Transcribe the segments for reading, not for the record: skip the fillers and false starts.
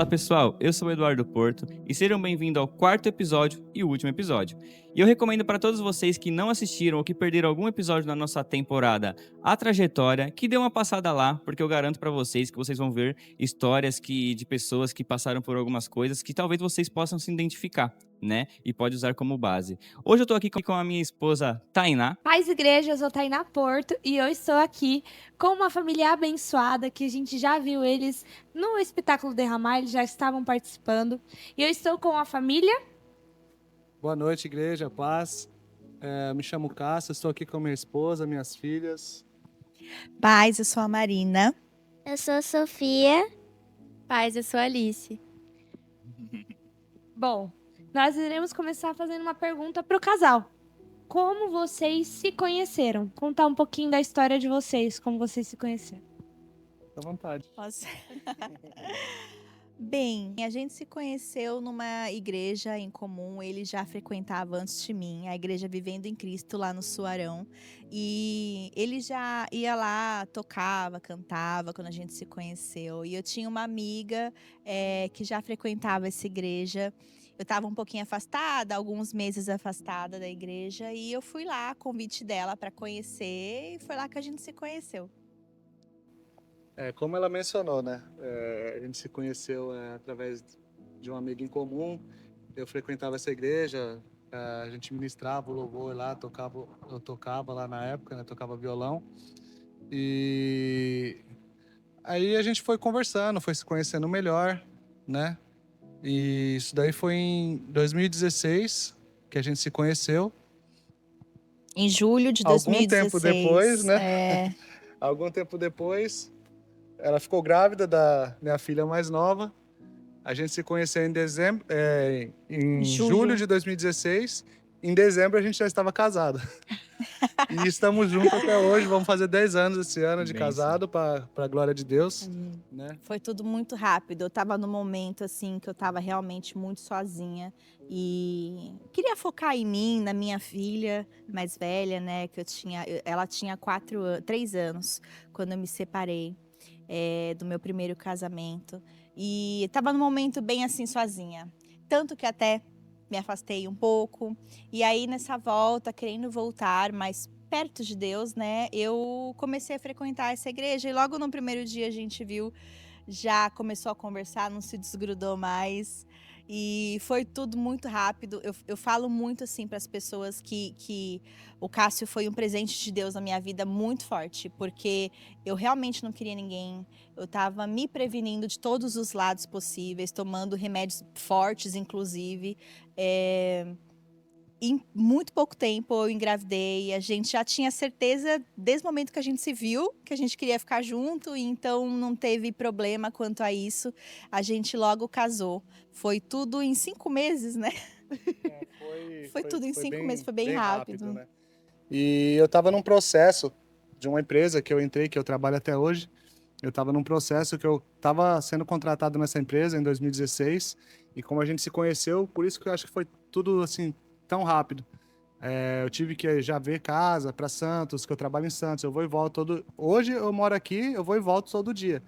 Fala pessoal, eu sou o Eduardo Porto e sejam bem-vindos ao quarto episódio e último episódio. E eu recomendo para todos vocês que não assistiram ou que perderam algum episódio da nossa temporada A Trajetória, que dê uma passada lá, porque eu garanto para vocês que vocês vão ver histórias de pessoas que passaram por algumas coisas que talvez vocês possam se identificar, né? E pode usar como base. Hoje eu tô aqui com a minha esposa Tainá. Paz Igreja, eu sou Tainá Porto e eu estou aqui com uma família abençoada que a gente já viu eles no espetáculo Derramar, eles já estavam participando. E eu estou com a família. Boa noite, igreja, paz. Me chamo Cássio, estou aqui com minha esposa, minhas filhas. Paz, eu sou a Marina. Eu sou a Sofia. Paz, eu sou a Alice. Bom, nós iremos começar fazendo uma pergunta para o casal. Como vocês se conheceram? Contar um pouquinho da história de vocês, como vocês se conheceram. Fica à vontade. Posso? Bem, a gente se conheceu numa igreja em comum, ele já frequentava antes de mim, a igreja Vivendo em Cristo lá no Suarão. E ele já ia lá, tocava, cantava quando a gente se conheceu. E eu tinha uma amiga que já frequentava essa igreja. Eu estava um pouquinho afastada, alguns meses afastada da igreja, e eu fui lá, a convite dela para conhecer, e foi lá que a gente se conheceu. Como ela mencionou, né? A gente se conheceu através de um amigo em comum. Eu frequentava essa igreja, a gente ministrava o louvor lá, eu tocava lá na época, né? Tocava violão. E aí a gente foi conversando, foi se conhecendo melhor, né? E isso daí foi em 2016 que a gente se conheceu. Em julho de Algum 2016. tempo depois, né? Algum tempo depois, ela ficou grávida da minha filha mais nova. A gente se conheceu em julho de 2016. Em dezembro a gente já estava casado. E estamos juntos até hoje. Vamos fazer 10 anos esse ano de casado, para a glória de Deus. Né? Foi tudo muito rápido. Eu estava num momento assim que eu estava realmente muito sozinha e queria focar em mim, na minha filha mais velha, né? Ela tinha 3 anos quando eu me separei do meu primeiro casamento e estava num momento bem assim sozinha, tanto que até me afastei um pouco. E aí nessa volta, querendo voltar mais perto de Deus, né? Eu comecei a frequentar essa igreja e logo no primeiro dia a gente viu, já começou a conversar, não se desgrudou mais. E foi tudo muito rápido. Eu falo muito assim para as pessoas que o Cássio foi um presente de Deus na minha vida muito forte, porque eu realmente não queria ninguém. Eu estava me prevenindo de todos os lados possíveis, tomando remédios fortes, inclusive. Em muito pouco tempo eu engravidei, a gente já tinha certeza desde o momento que a gente se viu, que a gente queria ficar junto, e então não teve problema quanto a isso. A gente logo casou. Foi tudo em 5 meses, né? Foi tudo em 5 meses, foi bem rápido. Né? E eu estava num processo de uma empresa que eu entrei, que eu trabalho até hoje. Eu estava num processo que eu estava sendo contratado nessa empresa em 2016. E como a gente se conheceu, por isso que eu acho que foi tudo assim tão rápido. Eu tive que já ver casa para Santos, que eu trabalho em Santos. Eu vou e volto Hoje eu moro aqui, eu vou e volto todo dia.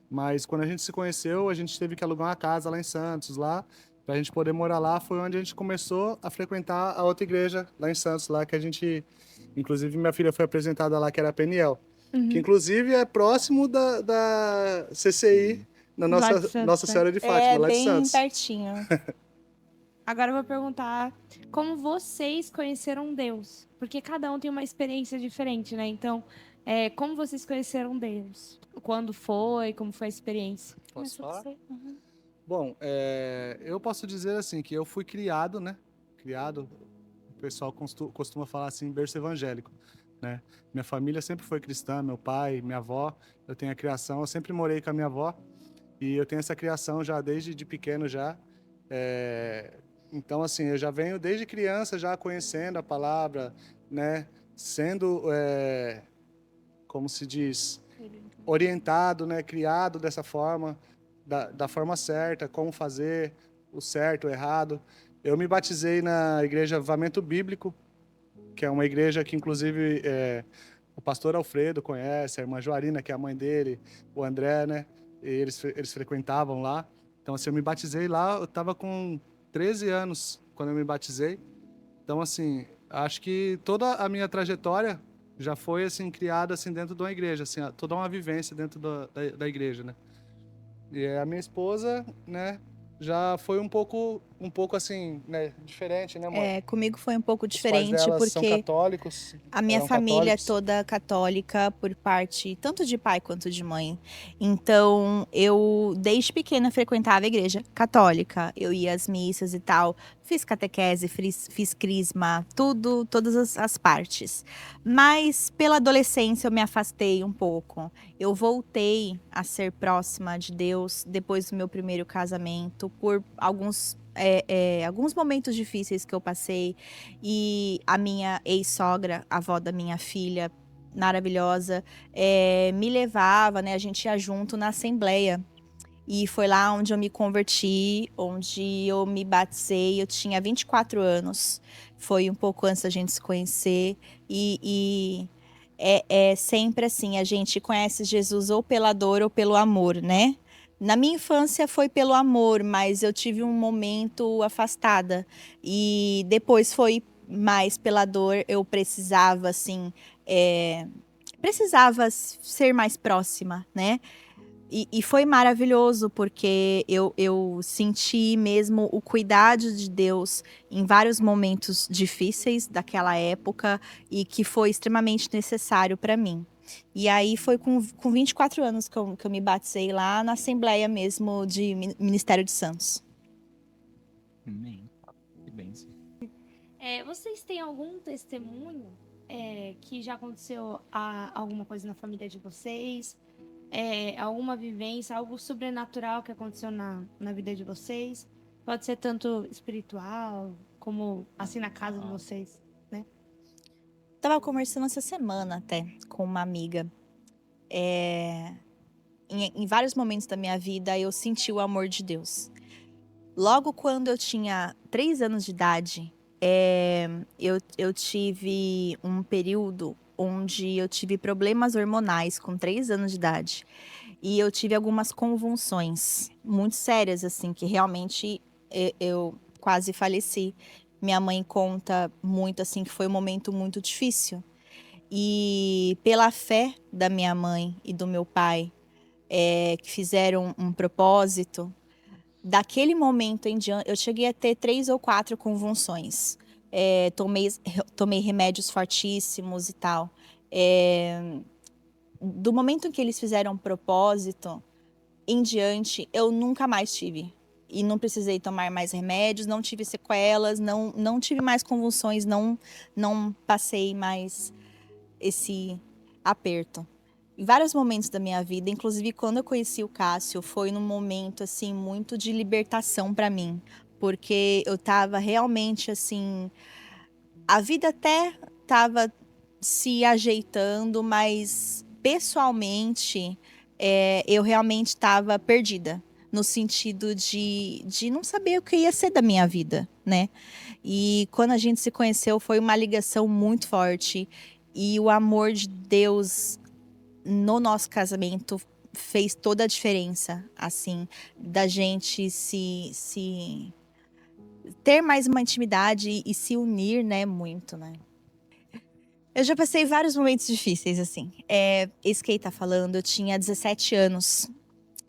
Mas quando a gente se conheceu, a gente teve que alugar uma casa lá em Santos, lá, para a gente poder morar lá. Foi onde a gente começou a frequentar a outra igreja lá em Santos, lá que a gente... Inclusive, minha filha foi apresentada lá, que era a Peniel. Que inclusive é próximo da CCI, na Nossa Senhora de Fátima, lá de Santos. Bem pertinho. Agora eu vou perguntar como vocês conheceram Deus, porque cada um tem uma experiência diferente, né? Então, como vocês conheceram Deus? Quando foi? Como foi a experiência? Posso falar? Bom, eu posso dizer assim, que eu fui criado, né? O pessoal costuma falar assim, berço evangélico, né? Minha família sempre foi cristã, meu pai, minha avó, eu tenho a criação, eu sempre morei com a minha avó, e eu tenho essa criação já desde de pequeno já. Então, assim, eu já venho desde criança já conhecendo a palavra, né? Sendo, como se diz, orientado, né? Criado dessa forma, da forma certa, como fazer o certo, o errado. Eu me batizei na igreja Avivamento Bíblico, que é uma igreja que, inclusive, o pastor Alfredo conhece, a irmã Joarina, que é a mãe dele, o André, né? Eles frequentavam lá. Então, assim, eu me batizei lá, eu estava com 13 anos quando eu me batizei. Então, assim, acho que toda a minha trajetória já foi, assim, criada, assim, dentro de uma igreja, assim, toda uma vivência dentro da igreja, né? E a minha esposa, né, já foi um pouco assim, né, diferente, né, amor? Comigo foi um pouco Os pais diferente, dela são porque católicos, a minha eram família é católicos. toda católica por parte tanto de pai quanto de mãe. Então, eu desde pequena frequentava a igreja católica. Eu ia às missas e tal. Fiz catequese, fiz crisma, tudo, todas as partes. Mas pela adolescência eu me afastei um pouco. Eu voltei a ser próxima de Deus depois do meu primeiro casamento por alguns momentos difíceis que eu passei. E a minha ex-sogra, a avó da minha filha, maravilhosa, me levava, né? A gente ia junto na assembleia. E foi lá onde eu me converti, onde eu me batizei. Eu tinha 24 anos. Foi um pouco antes da gente se conhecer. E é sempre assim, a gente conhece Jesus ou pela dor ou pelo amor, né? Na minha infância foi pelo amor, mas eu tive um momento afastada. E depois foi mais pela dor. Eu precisava, assim, precisava ser mais próxima, né? E foi maravilhoso, porque eu senti mesmo o cuidado de Deus em vários momentos difíceis daquela época e que foi extremamente necessário para mim. E aí foi com 24 anos que eu me batizei lá na Assembleia mesmo de Ministério de Santos. Amém. Que bênção. Vocês têm algum testemunho que já aconteceu alguma coisa na família de vocês? Alguma vivência, algo sobrenatural que aconteceu na vida de vocês? Pode ser tanto espiritual, como assim na casa de vocês, né? Tava conversando essa semana até com uma amiga. Em vários momentos da minha vida eu senti o amor de Deus. Logo quando eu tinha 3 anos de idade, eu tive um período onde eu tive problemas hormonais com 3 anos de idade. E eu tive algumas convulsões muito sérias, assim, que realmente eu quase faleci. Minha mãe conta muito, assim, que foi um momento muito difícil. E pela fé da minha mãe e do meu pai, que fizeram um propósito, daquele momento em diante, eu cheguei a ter 3 ou 4 convulsões. Tomei remédios fortíssimos e tal. Do momento em que eles fizeram um propósito em diante, eu nunca mais tive. E não precisei tomar mais remédios, não tive sequelas, não tive mais convulsões, não passei mais esse aperto. Em vários momentos da minha vida, inclusive quando eu conheci o Cássio, foi num momento assim muito de libertação para mim, porque eu tava realmente assim, a vida até tava se ajeitando, mas pessoalmente eu realmente estava perdida no sentido de não saber o que ia ser da minha vida, né? E quando a gente se conheceu foi uma ligação muito forte e o amor de Deus no nosso casamento fez toda a diferença, assim, da gente se ter mais uma intimidade e se unir, né, muito, né? Eu já passei vários momentos difíceis, assim. Isso que ele tá falando, eu tinha 17 anos.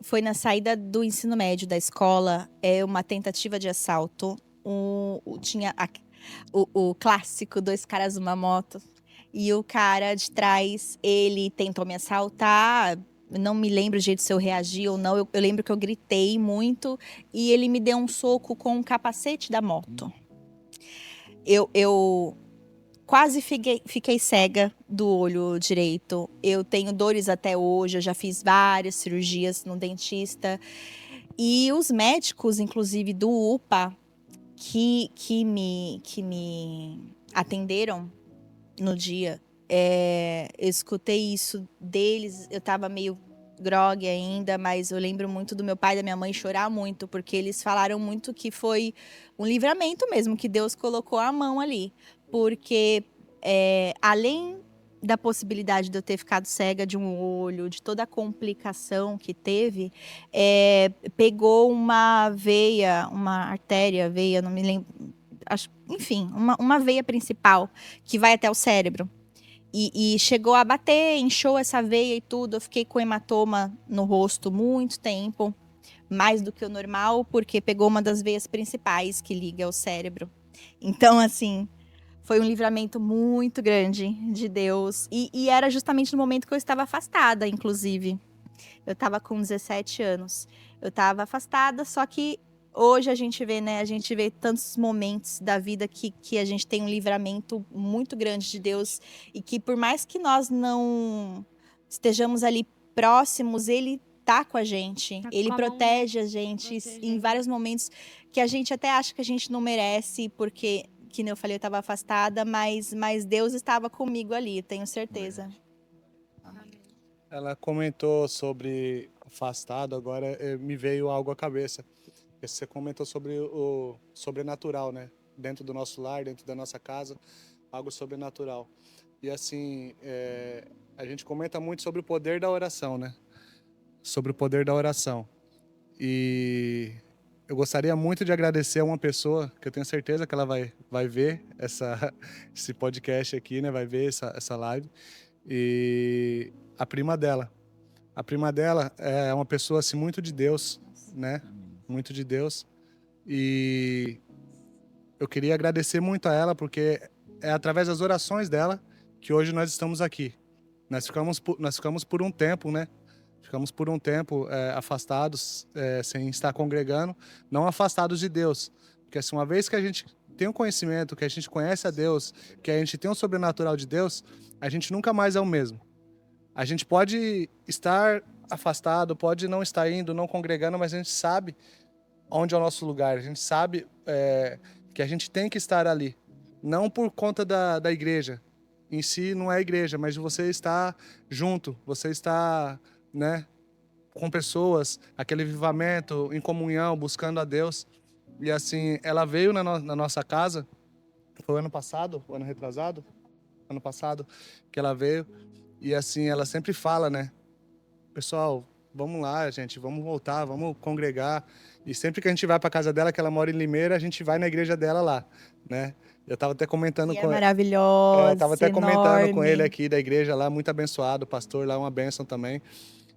Foi na saída do ensino médio da escola, uma tentativa de assalto. Tinha o clássico, 2 caras numa moto. E o cara de trás, ele tentou me assaltar. Não me lembro o jeito se eu reagi ou não. Eu lembro que eu gritei muito. E ele me deu um soco com o capacete da moto. Eu quase fiquei cega do olho direito. Eu tenho dores até hoje, eu já fiz várias cirurgias no dentista. E os médicos, inclusive do UPA, que me atenderam no dia, eu escutei isso deles. Eu tava meio grogue ainda, mas eu lembro muito do meu pai e da minha mãe chorar muito, porque eles falaram muito que foi um livramento mesmo, que Deus colocou a mão ali. Porque além da possibilidade de eu ter ficado cega de um olho, de toda a complicação que teve, pegou uma veia, uma artéria, veia, não me lembro, enfim, uma veia principal que vai até o cérebro. E chegou a bater, inchou essa veia e tudo. Eu fiquei com hematoma no rosto muito tempo, mais do que o normal, porque pegou uma das veias principais que liga ao cérebro. Então, assim, foi um livramento muito grande de Deus. E era justamente no momento que eu estava afastada, inclusive. Eu estava com 17 anos. Eu estava afastada, só que hoje a gente vê, né? A gente vê tantos momentos da vida que a gente tem um livramento muito grande de Deus. E que por mais que nós não estejamos ali próximos, Ele tá com a gente. Tá Ele com a mão protege a gente em protegendo. vários momentos que a gente até acha que a gente não merece, porque, que nem eu falei, eu estava afastada, mas Deus estava comigo ali, tenho certeza. Ela comentou sobre afastado, agora me veio algo à cabeça. Você comentou sobre o sobrenatural, né? Dentro do nosso lar, dentro da nossa casa, algo sobrenatural. E assim, a gente comenta muito sobre o poder da oração, né? Sobre o poder da oração. E eu gostaria muito de agradecer a uma pessoa que eu tenho certeza que ela vai ver esse podcast aqui, né? Vai ver essa live. E a prima dela. A prima dela é uma pessoa assim muito de Deus, né? Muito de Deus. E eu queria agradecer muito a ela porque é através das orações dela que hoje nós estamos aqui. Nós ficamos por um tempo, né? Ficamos por um tempo afastados, sem estar congregando, não afastados de Deus. Porque assim, uma vez que a gente tem um conhecimento, que a gente conhece a Deus, que a gente tem o sobrenatural de Deus, a gente nunca mais é o mesmo. A gente pode estar afastado, pode não estar indo, não congregando, mas a gente sabe onde é o nosso lugar. A gente sabe que a gente tem que estar ali. Não por conta da igreja. Em si não é a igreja, mas você está junto, você está, né, com pessoas, aquele avivamento, em comunhão, buscando a Deus. E assim, ela veio na nossa casa, foi ano passado, ano retrasado, ano passado, que ela veio. E assim, ela sempre fala, né? Pessoal, vamos lá, gente, vamos voltar, vamos congregar. E sempre que a gente vai para casa dela, que ela mora em Limeira, a gente vai na igreja dela lá, né? Eu tava até comentando E é com maravilhosa, eu tava até comentando com ele enorme. aqui da igreja lá, muito abençoado, o pastor lá é uma bênção também.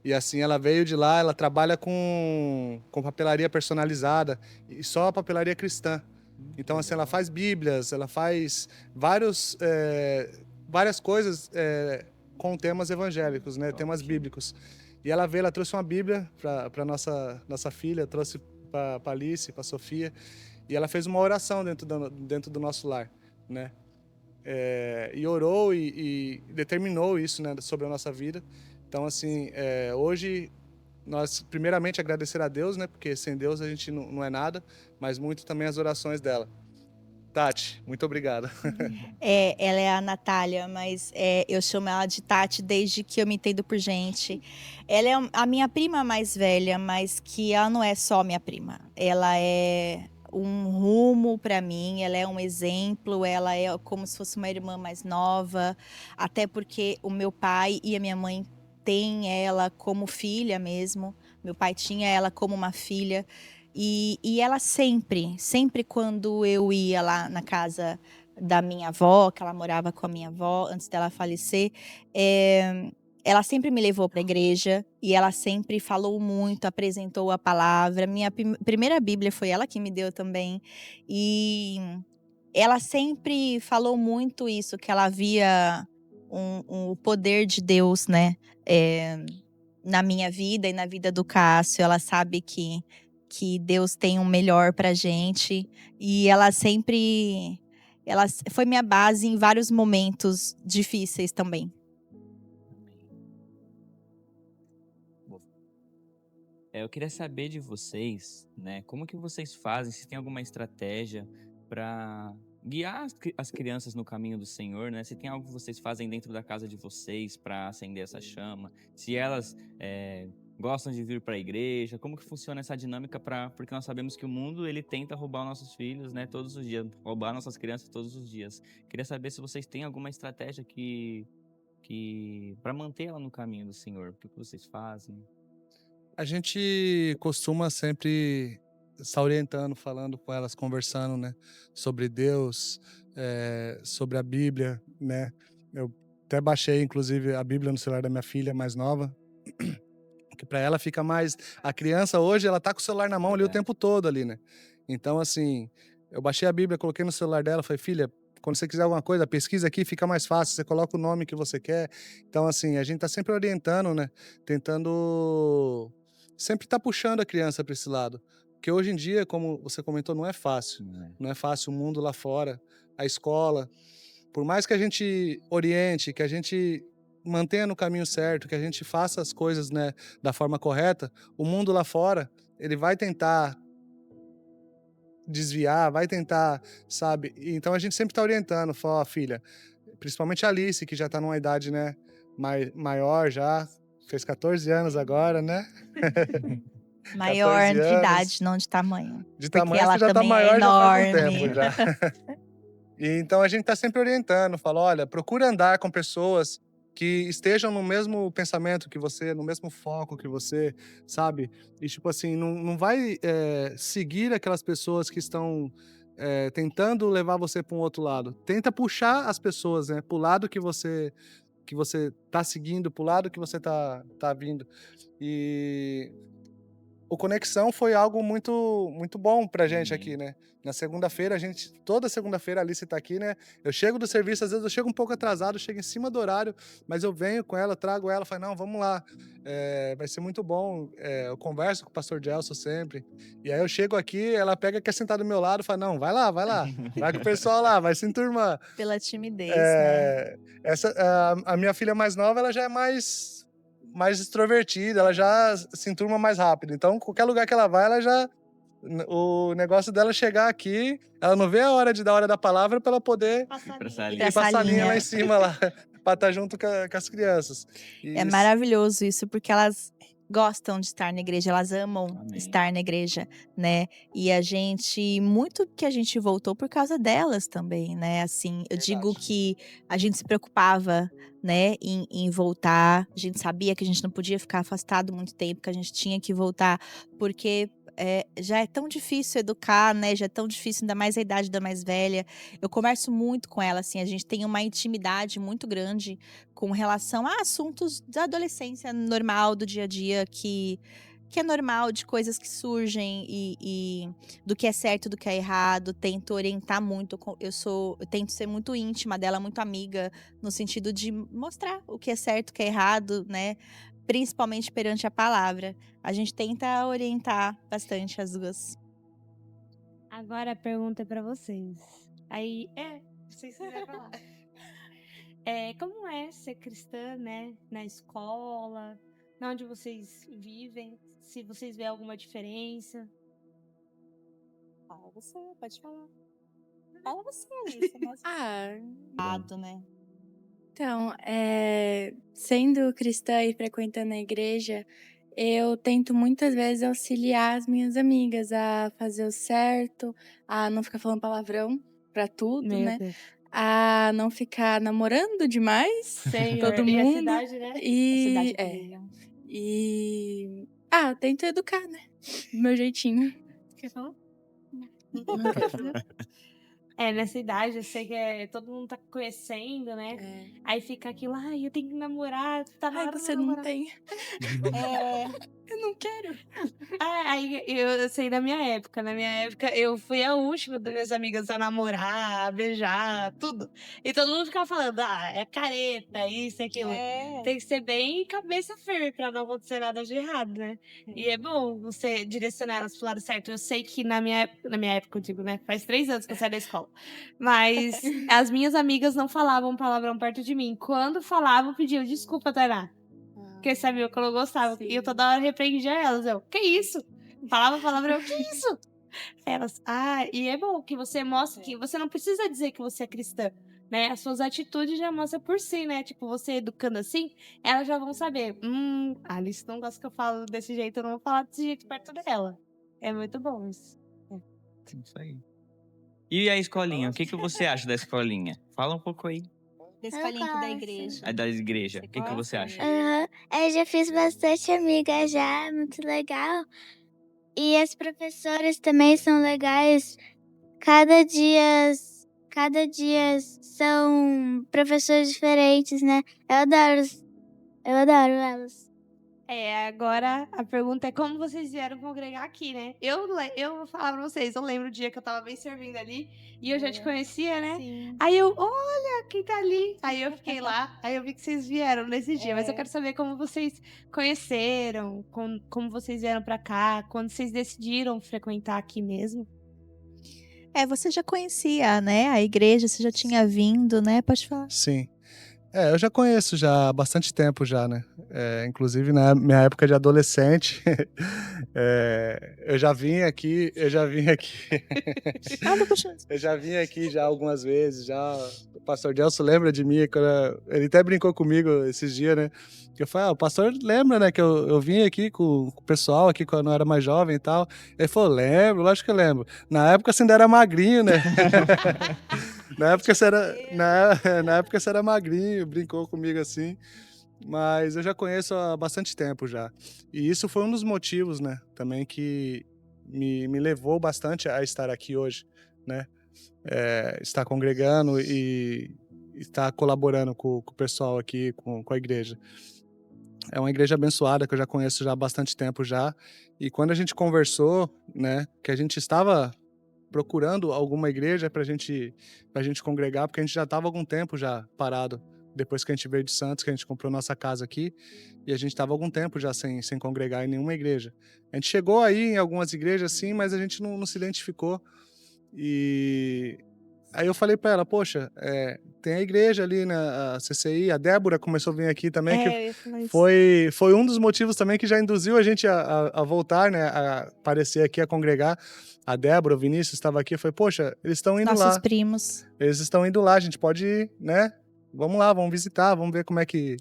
E assim, ela veio de lá, ela trabalha com papelaria personalizada, e só a papelaria cristã. Então, assim, ela faz bíblias, ela faz várias coisas com temas evangélicos, né? Temas bíblicos. E ela veio, ela trouxe uma bíblia para nossa filha, trouxe para Alice, para Sofia, e ela fez uma oração dentro do nosso lar, né? E orou e determinou isso, né, sobre a nossa vida. Então, assim, hoje nós primeiramente agradecer a Deus, né, porque sem Deus a gente não é nada, mas muito também as orações dela. Tati, muito obrigado. Ela é a Natália, mas eu chamo ela de Tati desde que eu me entendo por gente. Ela é a minha prima mais velha, mas que ela não é só minha prima. Ela é um rumo para mim, ela é um exemplo, ela é como se fosse uma irmã mais nova, até porque o meu pai e a minha mãe têm ela como filha mesmo. Meu pai tinha ela como uma filha. E ela sempre quando eu ia lá na casa da minha avó, que ela morava com a minha avó antes dela falecer, ela sempre me levou para a igreja e ela sempre falou muito, apresentou a palavra. Minha primeira Bíblia foi ela que me deu também. E ela sempre falou muito isso, que ela via o poder de Deus, né? Na minha vida e na vida do Cássio. Ela sabe que Deus tem um melhor pra gente. E ela foi minha base em vários momentos difíceis também. Eu queria saber de vocês, né, como que vocês fazem, se tem alguma estratégia para guiar as crianças no caminho do Senhor, né? Se tem algo que vocês fazem dentro da casa de vocês para acender essa chama, se elas gostam de vir para a igreja, como que funciona essa dinâmica porque nós sabemos que o mundo ele tenta roubar nossos filhos, né, todos os dias, roubar nossas crianças todos os dias. Queria saber se vocês têm alguma estratégia que que para manter ela no caminho do Senhor? O que vocês fazem? A gente costuma sempre estar orientando, falando com elas, conversando, né, sobre Deus, sobre a Bíblia, né. Eu até baixei, inclusive, a Bíblia no celular da minha filha mais nova, que para ela fica mais. A criança hoje, ela tá com o celular na mão ali o Verdade. tempo todo ali, né. Então, assim, eu baixei a Bíblia, coloquei no celular dela, falei: "Filha, quando você quiser alguma coisa, pesquisa aqui, fica mais fácil, você coloca o nome que você quer". Então, assim, a gente tá sempre orientando, né, tentando sempre tá puxando a criança para esse lado. Porque hoje em dia, como você comentou, não é fácil. Né? Não é fácil o mundo lá fora, a escola. Por mais que a gente oriente, que a gente mantenha no caminho certo, que a gente faça as coisas, né, da forma correta, o mundo lá fora, ele vai tentar desviar, vai tentar, sabe? Então a gente sempre tá orientando, fala: "Ó, filha", principalmente a Alice, que já tá numa idade, né, maior já, fez 14 anos agora, né? Maior 14 de anos. idade, não de tamanho. De Porque tamanho ela você já tá também é maior já faz um enorme. tempo já. E então a gente tá sempre orientando, fala: "Olha, procura andar com pessoas que estejam no mesmo pensamento que você, no mesmo foco que você", sabe. E tipo assim, não vai, seguir aquelas pessoas que estão, tentando levar você para um outro lado. Tenta puxar as pessoas, né, para o lado que você tá seguindo, para o lado que você tá vindo. E o Conexão foi algo muito bom pra gente Amém. aqui, né. Na segunda-feira, toda segunda-feira a Alice tá aqui, né, eu chego do serviço, às vezes eu chego um pouco atrasado, chego em cima do horário, mas eu venho com ela, trago ela, falo: "Não, vamos lá, vai ser muito bom", eu converso com o pastor Gelson sempre, e aí eu chego aqui, ela pega, quer sentar do meu lado, fala: "Não, vai lá, vai com o pessoal lá, vai se enturmar". Pela timidez, né? Eh, a minha filha mais nova, ela já é mais extrovertida, ela já se enturma mais rápido. Então, qualquer lugar que ela vai, ela já o negócio dela é chegar aqui, ela não vê a hora de dar a hora da palavra para ela poder Passar Pra linha. sair. Ir pra ir pra salinha lá em salinha. cima lá, pra estar junto com as crianças. É E maravilhoso isso, porque elas gostam de estar na igreja, elas amam Amém. estar na igreja, né. E a gente muito que a gente voltou por causa delas também, né, assim, eu digo Verdade. que a gente se preocupava, né, em voltar, a gente sabia que a gente não podia ficar afastado muito tempo, que a gente tinha que voltar, porque, já é tão difícil educar, né, já é tão difícil, ainda mais a idade da mais velha. Eu converso muito com ela, assim, a gente tem uma intimidade muito grande com relação a assuntos da adolescência normal, do dia a dia, que é normal, de coisas que surgem e do que é certo, do que é errado. Tento orientar muito, eu tento ser muito íntima dela, muito amiga, no sentido de mostrar o que é certo, o que é errado, né, principalmente perante a palavra. A gente tenta orientar bastante as 2. Agora a pergunta é pra vocês. Aí, vocês quiserem falar. Como é ser cristã, né, na escola, na onde vocês vivem, se vocês veem alguma diferença? Fala você, pode falar. Fala você, Alice, mas Ah, né. então, sendo cristã e frequentando a igreja, eu tento muitas vezes auxiliar as minhas amigas a fazer o certo, a não ficar falando palavrão pra tudo, Meu né? Deus. A não ficar namorando demais Senhor, todo e a mundo. cidade, né? E, A cidade tento educar, né? Do meu jeitinho. Quer falar? Não quero. Nessa idade, eu sei que todo mundo tá conhecendo, né? É. Aí fica aquilo, ai, eu tenho que namorar, tá na Ai, hora de você não namorar. tem. Eu não quero. Aí eu sei da minha época. Na minha época, eu fui a última das minhas amigas a namorar, a beijar, tudo. E todo mundo ficava falando, é careta, isso e aquilo. Tem que ser bem cabeça firme pra não acontecer nada de errado, né? E é bom você direcionar elas pro lado certo. Eu sei que na minha época, eu digo, né? Faz 3 anos que eu saí da escola. Mas as minhas amigas não falavam palavrão perto de mim. Quando falavam, pediam desculpa, Tainá. Porque sabia que eu não gostava. Sim. E eu toda hora repreendia elas. Que isso? Falava palavrão, que isso? Elas, e é bom que você mostre que você não precisa dizer que você é cristã, né? As suas atitudes já mostram por si, né? Tipo, você educando assim, elas já vão saber. A Alice não gosta que eu falo desse jeito, eu não vou falar desse jeito perto dela. É muito bom isso. Isso aí. E a escolinha? O que você acha da escolinha? Fala um pouco aí. Da Eu escolinha aqui da gosto. igreja. A da igreja. Você O que você gosta, acha? amiga? Aham. Eu já fiz bastante amiga já, é muito legal. E as professoras também são legais. Cada dia são professores diferentes, né? Eu adoro elas. Agora a pergunta é como vocês vieram congregar aqui, né? Eu vou falar pra vocês, eu lembro o dia que eu tava bem servindo ali e eu já te conhecia, né? Sim. Aí olha quem tá ali. Aí eu fiquei lá, aí eu vi que vocês vieram nesse dia. Mas eu quero saber como vocês conheceram, como vocês vieram pra cá, quando vocês decidiram frequentar aqui mesmo. Você já conhecia, né, a igreja, você já tinha vindo, né? Pode falar. Sim. Eu já conheço já há bastante tempo já, né? Inclusive na minha época de adolescente, eu já vim aqui, eu já vim aqui já algumas vezes, já. O pastor Gelson lembra de mim, ele até brincou comigo esses dias, né? Que eu falei, o pastor lembra, né? Que eu vim aqui com o pessoal aqui quando eu era mais jovem e tal. Ele falou, lembro, lógico que eu lembro. Na época você ainda era magrinho, né? Na época você era magrinho, brincou comigo assim. Mas eu já conheço há bastante tempo já. E isso foi um dos motivos, né? Também que me levou bastante a estar aqui hoje, né? Estar congregando e estar colaborando com o pessoal aqui, com a igreja. É uma igreja abençoada que eu já conheço já há bastante tempo já. E quando a gente conversou, né? Que a gente estava procurando alguma igreja pra gente congregar, porque a gente já estava há algum tempo já parado, depois que a gente veio de Santos, que a gente comprou nossa casa aqui, e a gente estava há algum tempo já sem congregar em nenhuma igreja. A gente chegou aí em algumas igrejas sim, mas a gente não se identificou. E aí eu falei pra ela, poxa, tem a igreja ali na CCI, a Débora começou a vir aqui também, que eu ia falar isso. foi um dos motivos também que já induziu a gente a voltar, né, a aparecer aqui, a congregar. A Débora, o Vinícius estava aqui, eu falei, poxa, eles estão indo Nossos lá. primos. Eles estão indo lá, a gente pode ir, né? Vamos lá, vamos visitar, vamos ver como é que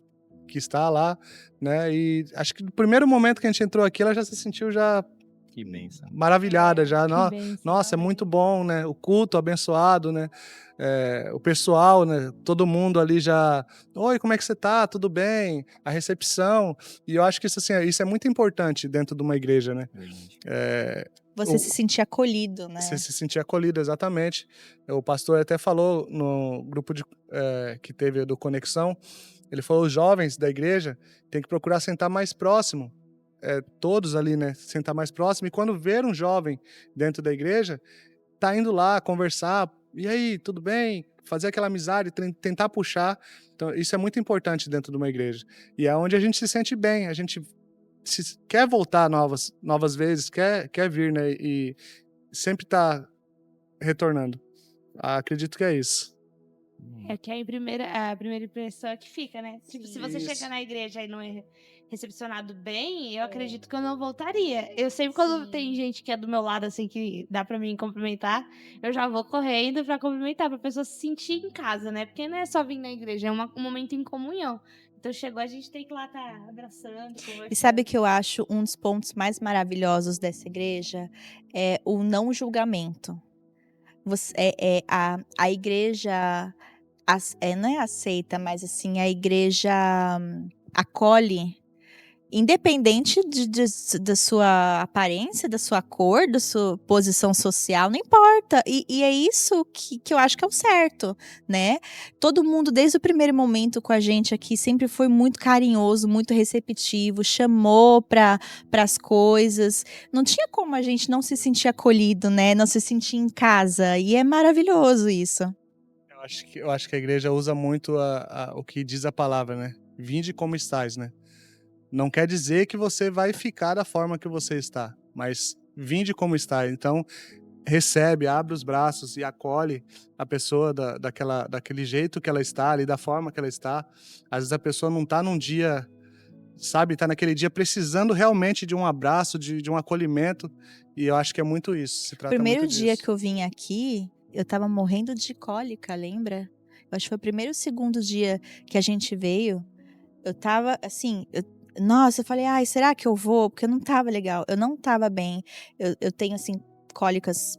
está lá, né? E acho que no primeiro momento que a gente entrou aqui, ela já se sentiu já Que bênção. maravilhada, já. Que bênção. Nossa, é muito bom, né? O culto abençoado, né? O pessoal, né? Todo mundo ali já... Oi, como é que você tá? Tudo bem? A recepção. E eu acho que isso, assim, isso é muito importante dentro de uma igreja, né? Verdade. Você se sentir acolhido, né? Você se sentir acolhido, exatamente. O pastor até falou no grupo que teve do Conexão, ele falou, os jovens da igreja têm que procurar sentar mais próximo, todos ali, né, sentar mais próximo, e quando ver um jovem dentro da igreja, tá indo lá conversar, e aí, tudo bem? Fazer aquela amizade, tentar puxar. Então, isso é muito importante dentro de uma igreja. E é onde a gente se sente bem, a gente quer voltar novas vezes, quer vir, né, e sempre tá retornando. Acredito que é isso. É que a primeira impressão é que fica, né? Tipo, se você Isso. chegar na igreja e não é recepcionado bem, eu acredito que eu não voltaria. Eu sempre, quando tem gente que é do meu lado, assim, que dá pra mim cumprimentar, eu já vou correndo pra cumprimentar, pra pessoa se sentir em casa, né? Porque não é só vir na igreja, é um momento em comunhão. Então chegou, a gente tem que ir lá tá abraçando, conversando. E sabe que eu acho um dos pontos mais maravilhosos dessa igreja é o não julgamento. A igreja não é aceita, mas assim, a igreja acolhe, independente da sua aparência, da sua cor, da sua posição social, não importa. E é isso que eu acho que é o certo, né? Todo mundo, desde o primeiro momento com a gente aqui, sempre foi muito carinhoso, muito receptivo, chamou para as coisas. Não tinha como a gente não se sentir acolhido, né? Não se sentir em casa. E é maravilhoso isso. Eu acho que a igreja usa muito o que diz a palavra, né? Vinde como estais, né? Não quer dizer que você vai ficar da forma que você está, mas vinde como está. Então, recebe, abre os braços e acolhe a pessoa daquele jeito que ela está ali, da forma que ela está. Às vezes a pessoa não está num dia, sabe, está naquele dia precisando realmente de um abraço, de um acolhimento. E eu acho que é muito isso. Se trata Primeiro muito dia disso. que eu vim aqui, eu tava morrendo de cólica, lembra? Eu acho que foi o primeiro ou segundo dia que a gente veio. Eu tava, assim, nossa, eu falei, ai, será que eu vou? Porque eu não tava legal, eu não tava bem. Eu tenho, assim, cólicas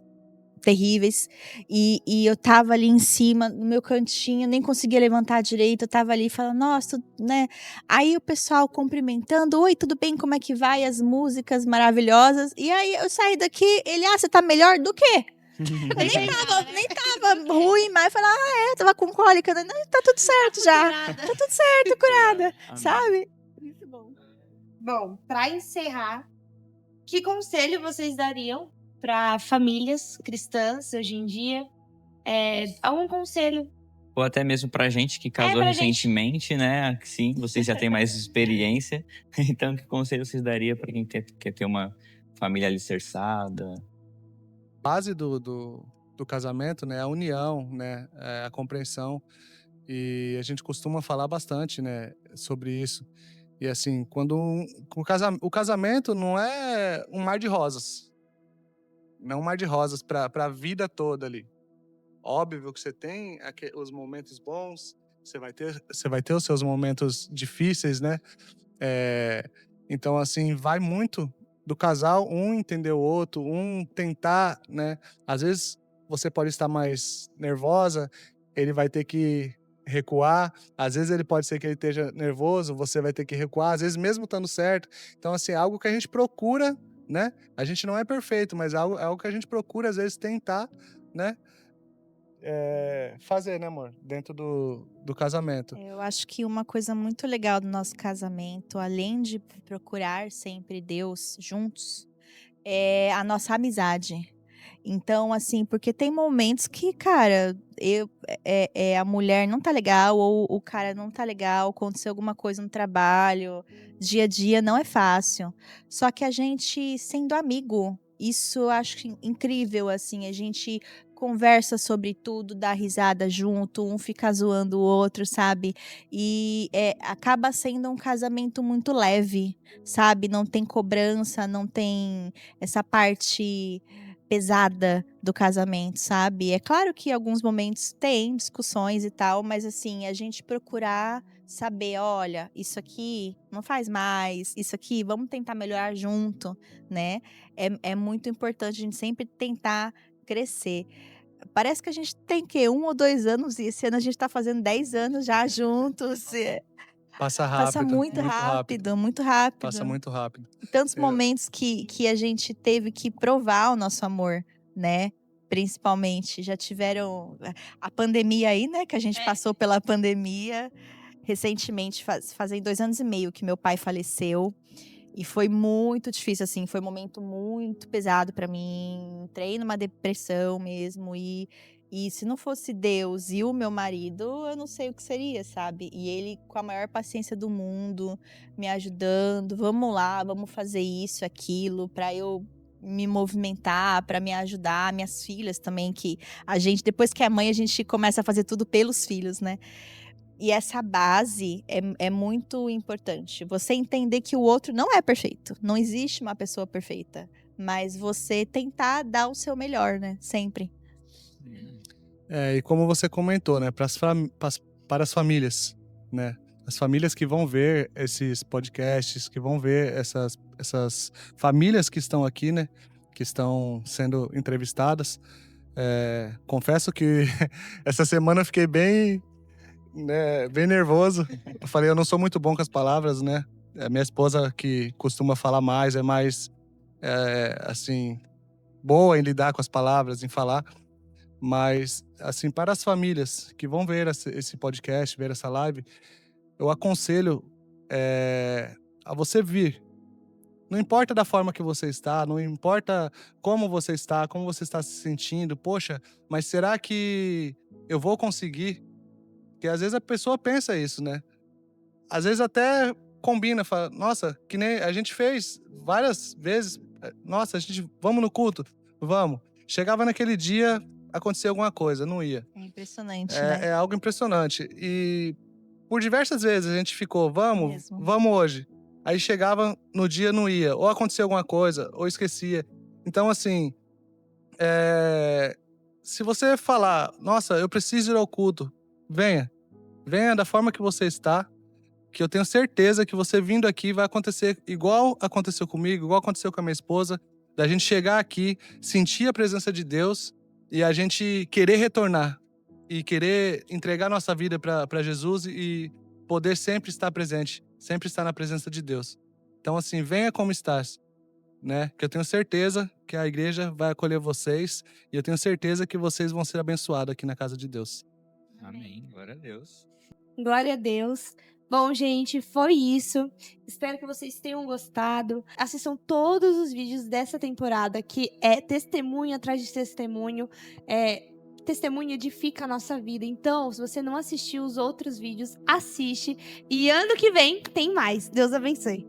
terríveis, e eu tava ali em cima, no meu cantinho, nem conseguia levantar direito, eu tava ali falando, nossa, né? Aí o pessoal cumprimentando, oi, tudo bem, como é que vai? As músicas maravilhosas, e aí eu saí daqui, ele, você tá melhor do quê? Eu nem tava ruim, mas eu falei, eu tava com cólica, né? Não, tá tudo certo já, tá tudo certo, curada, Amém. sabe? Muito bom. Bom, para encerrar, que conselho vocês dariam para famílias cristãs hoje em dia? Algum conselho? Ou até mesmo pra gente que casou pra gente. recentemente, né? Sim, vocês já têm mais experiência. Então, que conselho vocês daria pra quem quer ter uma família alicerçada? Base do casamento, né, é a união, né, é a compreensão. E a gente costuma falar bastante, né, sobre isso. E assim, quando o casamento não é um mar de rosas. Não é um mar de rosas para a vida toda ali. Óbvio que você tem os momentos bons, você vai ter os seus momentos difíceis, né? Então, assim, vai muito do casal, um entender o outro, um tentar, né? Às vezes você pode estar mais nervosa, ele vai ter que recuar. Às vezes ele pode ser que ele esteja nervoso, você vai ter que recuar. Às vezes mesmo estando certo. Então, assim, é algo que a gente procura, né? A gente não é perfeito, mas é algo que a gente procura, às vezes, tentar, né? Fazer, né, amor? Dentro do casamento. Eu acho que uma coisa muito legal do nosso casamento, além de procurar sempre Deus juntos, é a nossa amizade. Então, assim, porque tem momentos que, cara, a mulher não tá legal, ou o cara não tá legal, aconteceu alguma coisa no trabalho, dia a dia não é fácil. Só que a gente, sendo amigo, isso eu acho incrível, assim, a gente conversa sobre tudo, dá risada junto, um fica zoando o outro, sabe? E acaba sendo um casamento muito leve, sabe? Não tem cobrança, não tem essa parte pesada do casamento, sabe? É claro que em alguns momentos tem discussões e tal, mas assim, a gente procurar saber, olha, isso aqui não faz mais, isso aqui vamos tentar melhorar junto, né? É muito importante a gente sempre tentar crescer. Parece que a gente tem que 1 ou 2 anos, e esse ano a gente tá fazendo 10 anos já juntos. Passa Passa rápido, muito muito rápido. rápido, muito rápido. Passa muito rápido. Tantos Eu- momentos que a gente teve que provar o nosso amor, né? Principalmente. Já tiveram a pandemia aí, né? Que a gente passou pela pandemia. Recentemente, fazem 2 anos e meio que meu pai faleceu. E foi muito difícil, assim. Foi um momento muito pesado pra mim. Entrei numa depressão mesmo. E se não fosse Deus e o meu marido, eu não sei o que seria, sabe? E ele, com a maior paciência do mundo, me ajudando. Vamos lá, vamos fazer isso, aquilo, pra eu me movimentar, pra me ajudar. Minhas filhas também, que a gente, depois que é mãe, a gente começa a fazer tudo pelos filhos, né? E essa base é muito importante. Você entender que o outro não é perfeito. Não existe uma pessoa perfeita. Mas você tentar dar o seu melhor, né? Sempre. E como você comentou, né, para as famílias, né, as famílias que vão ver esses podcasts, que vão ver essas famílias que estão aqui, né, que estão sendo entrevistadas. Confesso que essa semana eu fiquei bem nervoso. Eu falei, eu não sou muito bom com as palavras, né? A minha esposa que costuma falar mais, é mais, assim, boa em lidar com as palavras, em falar. Mas, assim, para as famílias que vão ver esse podcast, ver essa live, eu aconselho a você vir. Não importa da forma que você está, não importa como você está se sentindo. Poxa, mas será que eu vou conseguir? Porque às vezes a pessoa pensa isso, né? Às vezes até combina, fala, nossa, que nem a gente fez várias vezes. Nossa, vamos no culto? Vamos. Chegava naquele dia, acontecia alguma coisa, não ia. É impressionante, né? É algo impressionante. E por diversas vezes a gente ficou, vamos hoje. Aí chegava no dia, não ia. Ou acontecia alguma coisa, ou esquecia. Então, assim, se você falar, nossa, eu preciso ir ao culto, venha. Venha da forma que você está, que eu tenho certeza que você vindo aqui vai acontecer igual aconteceu comigo, igual aconteceu com a minha esposa, da gente chegar aqui, sentir a presença de Deus e a gente querer retornar e querer entregar nossa vida para Jesus e poder sempre estar presente, sempre estar na presença de Deus. Então, assim, venha como estás, né? Que eu tenho certeza que a igreja vai acolher vocês e eu tenho certeza que vocês vão ser abençoados aqui na casa de Deus. Amém. Glória a Deus. Glória a Deus. Bom, gente, foi isso. Espero que vocês tenham gostado. Assistam todos os vídeos dessa temporada, que é testemunho atrás de testemunho. Testemunho edifica a nossa vida. Então, se você não assistiu os outros vídeos, assiste. E ano que vem tem mais. Deus abençoe.